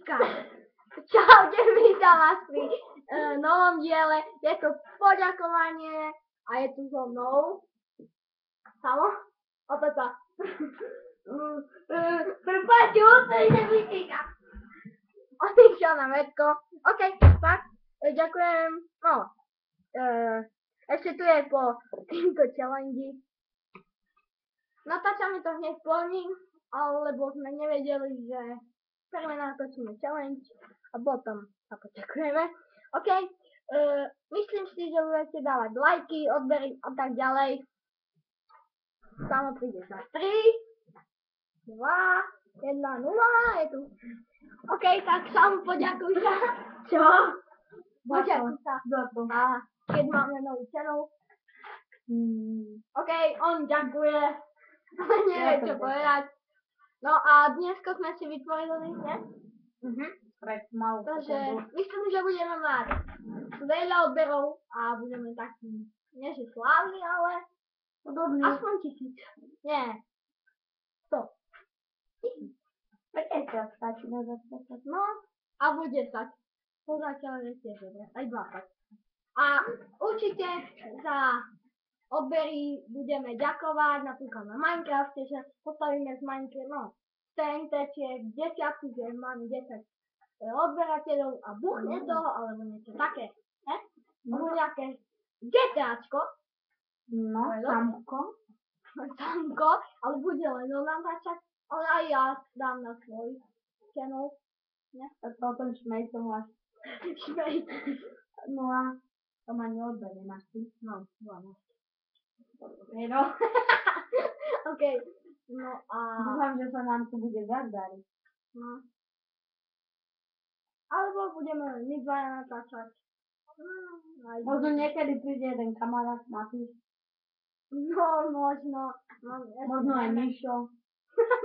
Zuzka. Čaute, vítam vás pri novom diele. Je to poďakovanie a je tu so mnou Samo. Opäť sa. Prepáčte, úplne nevytýka. On išiel na mätko. OK, tak. Ďakujem. No. Ešte tu je po týmto challenge. Natáčame to hneď po ním, lebo sme nevedeli, že prvé natočíme challenge a potom sa poďakujeme. OK, myslím si, že budete dávať lajky, odbery a tak ďalej. Samo príde za 3, 2, 1, 0, je tu. OK, tak Samo poďakuj sa. Čo? Poďakuj sa. A keď máme nový channel. OK, on ďakuje. Nevie čo povedať. No a dneska sme si vytvorili, ne? Takže myslím, že budeme mať veľa odberov a budeme takí, nie že slávni, ale podobný. Aspoň 1000. Nie. 100. 50 stačí na 20. No a bude stať. Pozriteľ je tiež dobre. Aj 20. A určite za odbery budeme ďakovať, napríklad na Minecrafte, že postavíme z Minecraft, no, z TNT-čiek 10, že máme 10 odberateľov a buchne toho, alebo niečo také, ne? Alebo nejaké GTAčko. No, Samko, ale bude len on natáčať, ale aj ja dám na svoj channel, ne? Tak potom šmej to máš. Šmej. No a to ma neodberie, máš ty? No, 12. No. OK. No a dúfam, že sa nám tu bude zadariť. No. Alebo budeme len my dvaja natáčať. Možno niekedy príde jeden kamarát, Matúš. No, možno. Možno aj Mišo.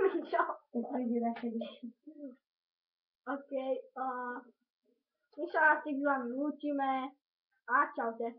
Mišo. Keď príde takedy. OK. My sa asi s vami lúčime. A čaute.